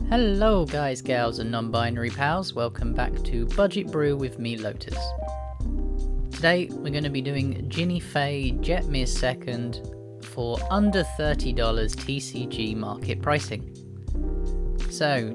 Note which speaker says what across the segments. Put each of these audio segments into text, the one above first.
Speaker 1: Hello guys, gals and non-binary pals, welcome back to Budget Brew with me, Lotus. Today we're going to be doing Jinnie Fay Jetmir second for under $30 TCG market pricing. So,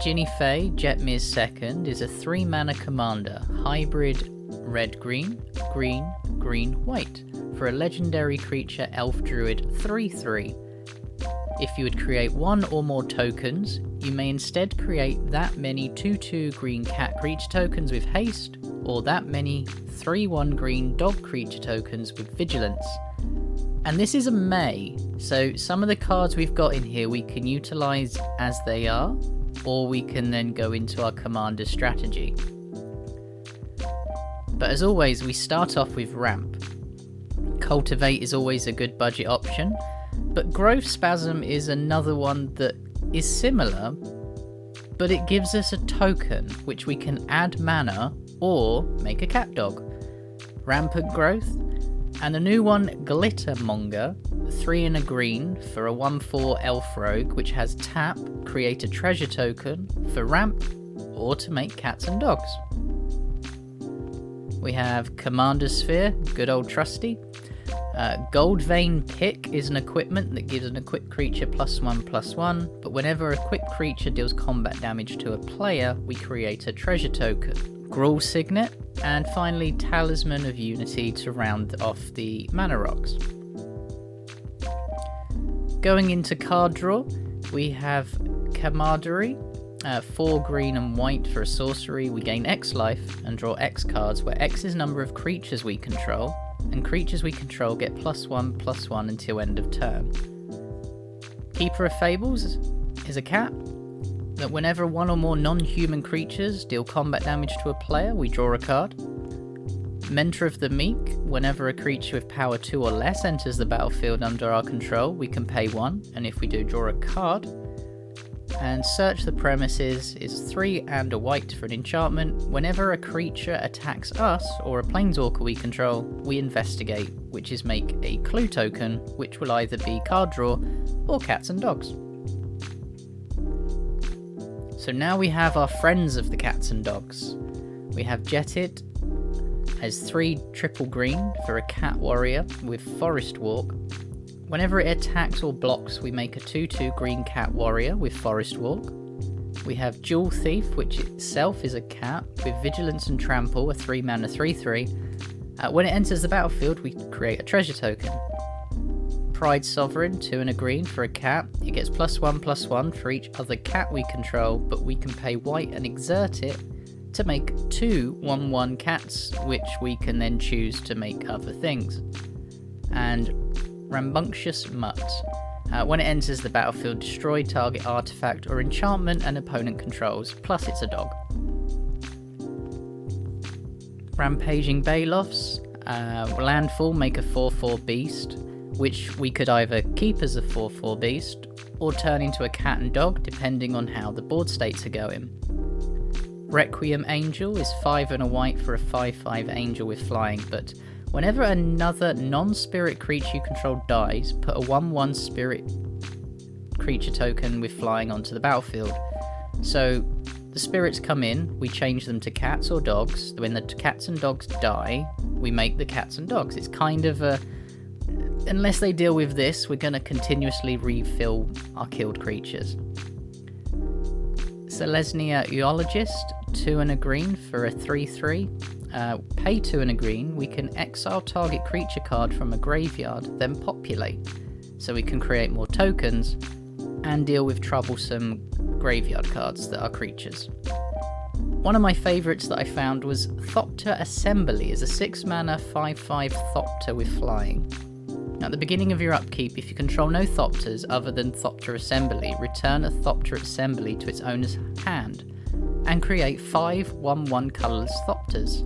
Speaker 1: Jinnie Fay Jetmir second is a 3-mana commander, hybrid red-green, green-white for a legendary creature elf druid 3/3. If you would create one or more tokens, you may instead create that many 2/2 green cat creature tokens with haste, or that many 3/1 green dog creature tokens with vigilance. And this is a may, so some of the cards we've got in here we can utilise as they are, or we can then go into our commander strategy. But as always, we start off with ramp. Cultivate is always a good budget option, but Growth Spasm is another one that is similar, but it gives us a token which we can add mana or make a cat dog. Rampant Growth, and the new one, Glittermonger, 3 and a green for a 1/4 elf rogue which has tap, create a treasure token for ramp or to make cats and dogs. We have Commander Sphere, good old trusty. Gold Vein Pick is an equipment that gives an equipped creature +1/+1, but whenever a equipped creature deals combat damage to a player, we create a treasure token. Gruul Signet, and finally Talisman of Unity to round off the mana rocks. Going into card draw, we have Camaraderie, 4 green and white for a sorcery. We gain X life and draw X cards, where X is number of creatures we control, and creatures we control get +1/+1 until end of turn. Keeper of Fables is a cat that whenever one or more non-human creatures deal combat damage to a player, we draw a card. Mentor of the Meek, whenever a creature with power 2 or less enters the battlefield under our control, we can pay 1, and if we do, draw a card. And Search the Premises is 3 and a white for an enchantment. Whenever a creature attacks us or a planeswalker we control, we investigate, which is make a clue token, which will either be card draw or cats and dogs. So now we have our friends of the cats and dogs. We have Jetted as 3 triple green for a cat warrior with Forest Walk. Whenever it attacks or blocks, we make a 2/2 green cat warrior with Forest Walk. We have Jewel Thief, which itself is a cat with Vigilance and Trample, a 3-mana 3/3. When it enters the battlefield, we create a treasure token. Pride Sovereign, 2 and a green for a cat. It gets +1/+1 for each other cat we control, but we can pay white and exert it to make 2 1/1 cats, which we can then choose to make other things. And Rambunctious Mutt. When it enters the battlefield, destroy target artifact or enchantment an opponent controls, plus it's a dog. Rampaging Baelofs. Landfall, make a 4/4 beast, which we could either keep as a 4/4 beast or turn into a cat and dog, depending on how the board states are going. Requiem Angel is 5 and a white for a 5/5 angel with flying, but whenever another non-spirit creature you control dies, put a 1/1 spirit creature token with flying onto the battlefield. So the spirits come in, we change them to cats or dogs. When the cats and dogs die, we make the cats and dogs. It's kind of a... unless they deal with this, we're going to continuously refill our killed creatures. Selesnya Eologist, 2 and a green for a 3/3. Pay 2 and a green, we can exile target creature card from a graveyard, then populate, so we can create more tokens and deal with troublesome graveyard cards that are creatures. One of my favourites that I found was Thopter Assembly, is a 6-mana 5/5 Thopter with flying. Now at the beginning of your upkeep, if you control no Thopters other than Thopter Assembly, return a Thopter Assembly to its owner's hand and create 5 1/1 colourless Thopters.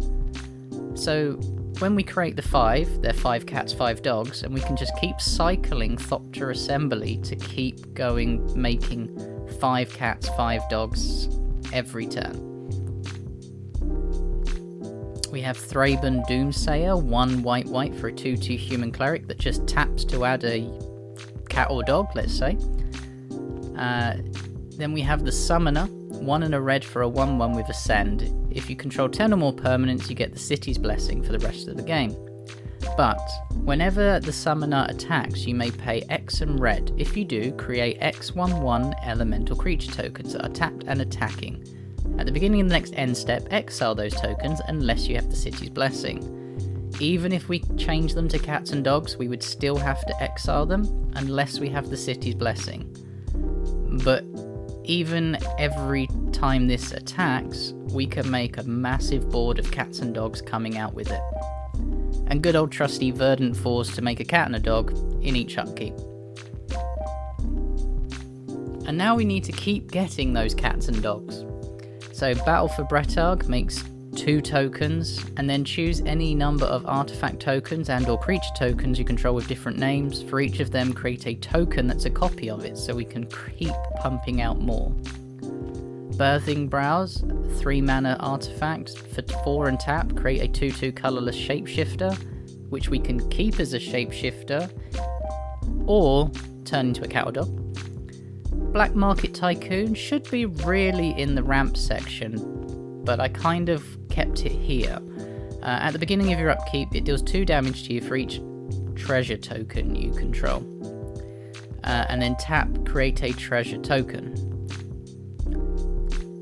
Speaker 1: So when we create the 5, they're 5 cats, 5 dogs, and we can just keep cycling Thopter Assembly to keep going, making 5 cats, 5 dogs every turn. We have Thraben Doomsayer, 1 white for a 2/2 human cleric that just taps to add a cat or dog, let's say. Then we have the Summoner, 1 and a red for a 1/1 with Ascend. If you control 10 or more permanents, you get the City's Blessing for the rest of the game. But whenever the Summoner attacks, you may pay X and red. If you do, create X/1/1 elemental creature tokens that are tapped and attacking. At the beginning of the next end step, exile those tokens unless you have the City's Blessing. Even if we change them to cats and dogs, we would still have to exile them unless we have the City's Blessing. But even every time this attacks, we can make a massive board of cats and dogs coming out with it. And good old trusty Verdant Force to make a cat and a dog in each upkeep. And now we need to keep getting those cats and dogs. So Battle for Bretarg makes 2 tokens, and then choose any number of artifact tokens and or creature tokens you control with different names. For each of them, create a token that's a copy of it, so we can keep pumping out more. Birthing Browse, 3 mana artifact. For 4 and tap, create a 2/2 colourless shapeshifter, which we can keep as a shapeshifter, or turn into a cat or dog. Black Market Tycoon should be really in the ramp section, but I kind of kept it here. At the beginning of your upkeep, it deals 2 damage to you for each treasure token you control. And then tap, create a treasure token.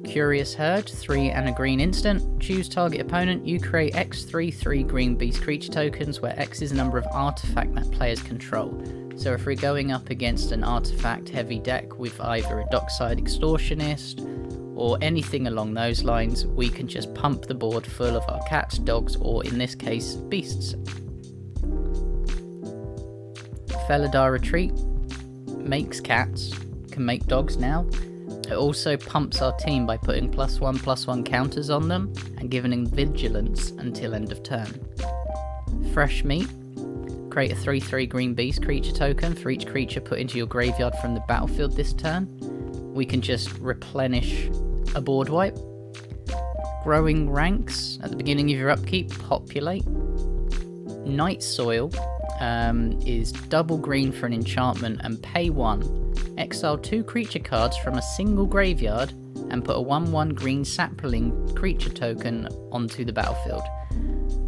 Speaker 1: Curious Herd, 3 and a green instant. Choose target opponent. You create X 3/3 green beast creature tokens, where X is the number of artifact that players control. So if we're going up against an artifact heavy deck with either a Dockside Extortionist or anything along those lines, we can just pump the board full of our cats, dogs, or in this case, beasts. Felidar Retreat makes cats, can make dogs now. It also pumps our team by putting +1/+1 counters on them and giving them vigilance until end of turn. Fresh Meat, create a 3/3 green beast creature token for each creature put into your graveyard from the battlefield this turn. We can just replenish a board wipe. Growing Ranks, at the beginning of your upkeep, populate. Night Soil is double green for an enchantment and pay 1. Exile 2 creature cards from a single graveyard and put a 1/1 green sapling creature token onto the battlefield.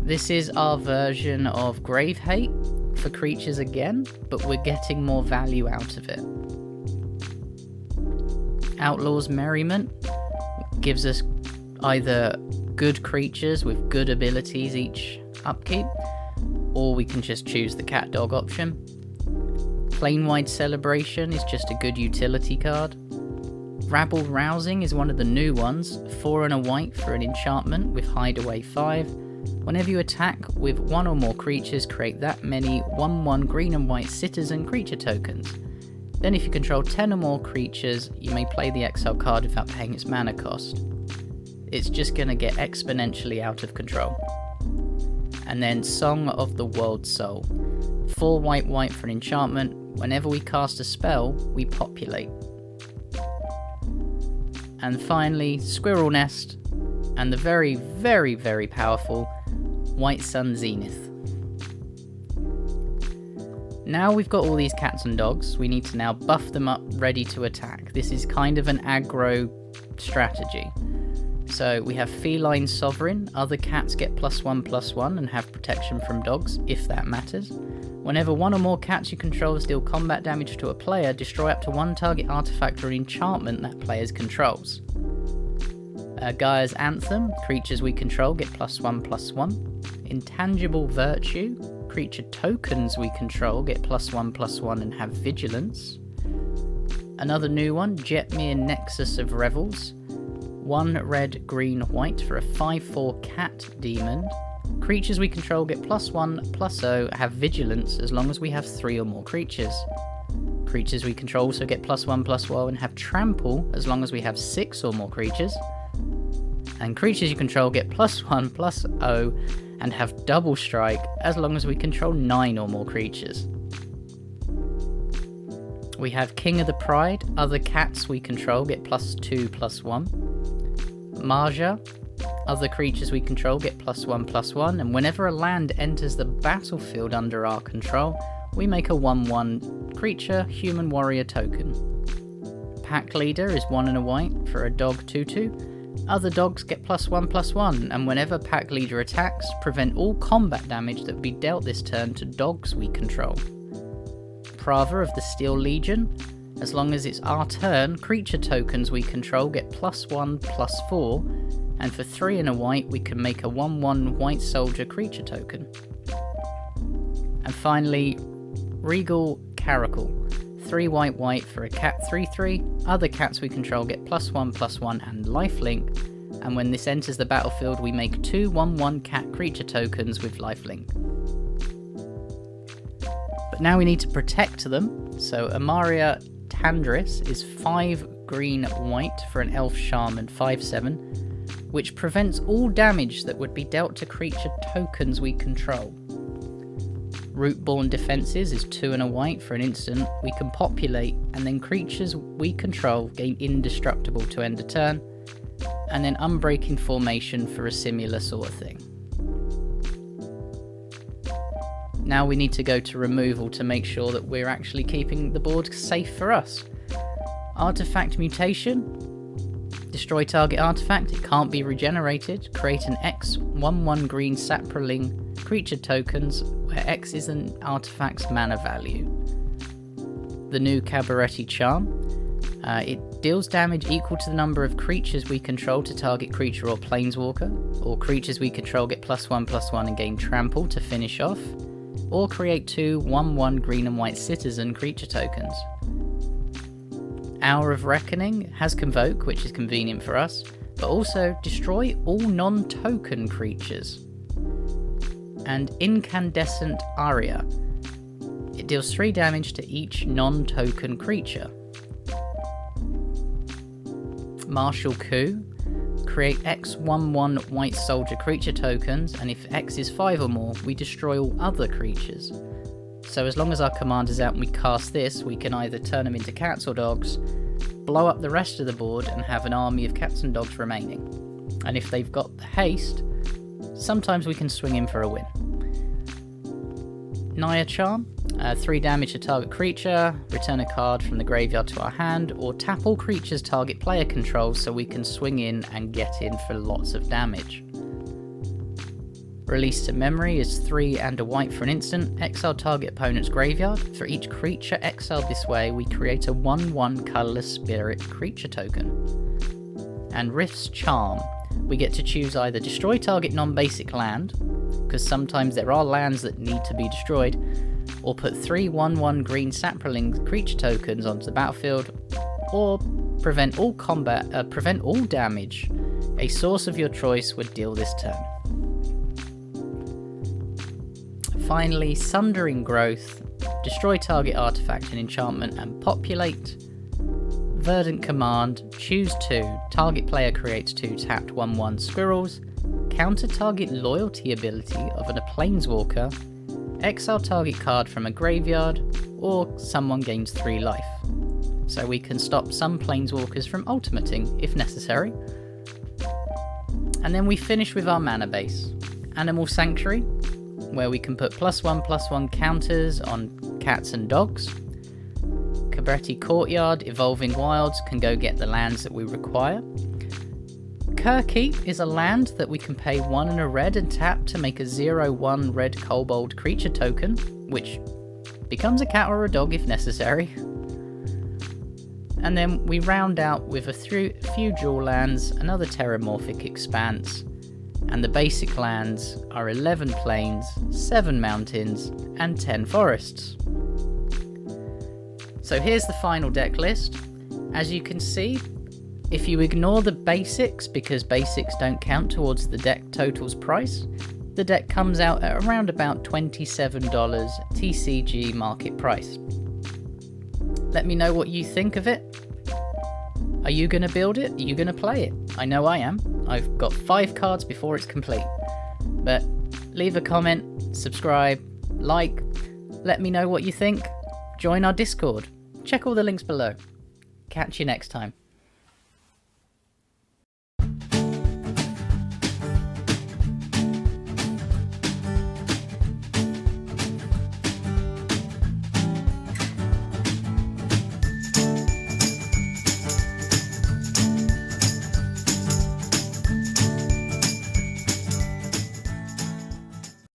Speaker 1: This is our version of Grave Hate for creatures again, but we're getting more value out of it. Outlaws Merriment gives us either good creatures with good abilities each upkeep, or we can just choose the cat dog option. Planewide Celebration is just a good utility card. Rabble Rousing is one of the new ones, 4 and a white for an enchantment with Hideaway 5. Whenever you attack with 1 or more creatures, create that many 1/1 green and white citizen creature tokens. Then if you control 10 or more creatures, you may play the exile card without paying its mana cost. It's just going to get exponentially out of control. And then Song of the World Soul, 4 white for an enchantment. Whenever we cast a spell, we populate. And finally, Squirrel Nest, and the very, very, very powerful White Sun Zenith. Now we've got all these cats and dogs, we need to now buff them up ready to attack. This is kind of an aggro strategy. So we have Feline Sovereign, other cats get +1/+1 and have protection from dogs, if that matters. Whenever 1 or more cats you control deal combat damage to a player, destroy up to 1 target artifact or enchantment that players controls. Gaia's Anthem, creatures we control get +1/+1. Intangible Virtue, creature tokens we control get +1/+1 and have vigilance. Another new one, Jetmir Nexus of Revels, 1 red, green, white for a 5/4 cat demon. Creatures we control get +1/+0, have vigilance as long as we have 3 or more creatures. Creatures we control also get +1/+1 and have trample as long as we have 6 or more creatures. And creatures you control get +1/+0 and have double strike as long as we control 9 or more creatures. We have King of the Pride, other cats we control get +2/+1. Marja, other creatures we control get +1/+1, and whenever a land enters the battlefield under our control, we make a 1/1 creature human warrior token. pack leader is 1 and a white for a dog 2/2. Other dogs get +1/+1, and whenever pack leader attacks, prevent all combat damage that would be dealt this turn to dogs we control. Prava of the Steel Legion, as long as it's our turn, creature tokens we control get +1/+4, and for 3 and a white we can make a 1/1 white soldier creature token. And finally, Regal Caracal, 3 white for a cat 3/3. Other cats we control get +1/+1 and lifelink, and when this enters the battlefield we make 2 1/1 cat creature tokens with lifelink. But now we need to protect them, so Amaria Tandris is 5 green white for an elf shaman 5/7, which prevents all damage that would be dealt to creature tokens we control. Rootborn Defenses is 2 and a white for an instant. We can populate, and then creatures we control gain indestructible to end a turn, and then Unbreaking Formation for a similar sort of thing. Now we need to go to removal to make sure that we're actually keeping the board safe for us. Artifact Mutation. Destroy target artifact, it can't be regenerated. Create an X 1/1 green Saproling creature tokens, where X is an artifact's mana value. The new Cabaretti Charm. It deals damage equal to the number of creatures we control to target creature or planeswalker, or creatures we control get +1/+1 and gain trample to finish off, or create 2 1/1 green and white citizen creature tokens. Hour of Reckoning has Convoke, which is convenient for us, but also destroy all non-token creatures. And Incandescent Aria. It deals 3 damage to each non-token creature. Martial Coup. Create X 1/1 white soldier creature tokens, and if X is 5 or more, we destroy all other creatures. So as long as our command is out and we cast this, we can either turn them into cats or dogs, blow up the rest of the board and have an army of cats and dogs remaining. And if they've got the haste, sometimes we can swing in for a win. Naya Charm, 3 damage to target creature, return a card from the graveyard to our hand, or tap all creatures target player controls so we can swing in and get in for lots of damage. Release to Memory is 3 and a white for an instant. Exile target opponent's graveyard. For each creature exiled this way, we create a 1/1 colourless spirit creature token. And Rift's Charm. We get to choose either destroy target non-basic land, because sometimes there are lands that need to be destroyed, or put 3 1/1 green Saproling creature tokens onto the battlefield, or prevent all damage a source of your choice would deal this turn. Finally, Sundering Growth. Destroy target artifact and enchantment and populate. Verdant Command. Choose 2. Target player creates 2 tapped 1/1 squirrels. Counter target loyalty ability of a planeswalker. Exile target card from a graveyard, or someone gains 3 life. So we can stop some planeswalkers from ultimating if necessary. And then we finish with our mana base. Animal Sanctuary, where we can put +1/+1 counters on cats and dogs. Cabretti Courtyard, Evolving Wilds can go get the lands that we require. Kerkeep is a land that we can pay 1 and a red and tap to make a 0/1 red kobold creature token, which becomes a cat or a dog if necessary. And then we round out with a few dual lands, another terramorphic expanse, and the basic lands are 11 plains, 7 mountains, and 10 forests. So here's the final deck list. As you can see, if you ignore the basics, because basics don't count towards the deck total's price, the deck comes out at around about $27 TCG market price. Let me know what you think of it. Are you going to build it? Are you going to play it? I know I am. I've got 5 cards before it's complete. But leave a comment, subscribe, like, let me know what you think. Join our Discord. Check all the links below. Catch you next time.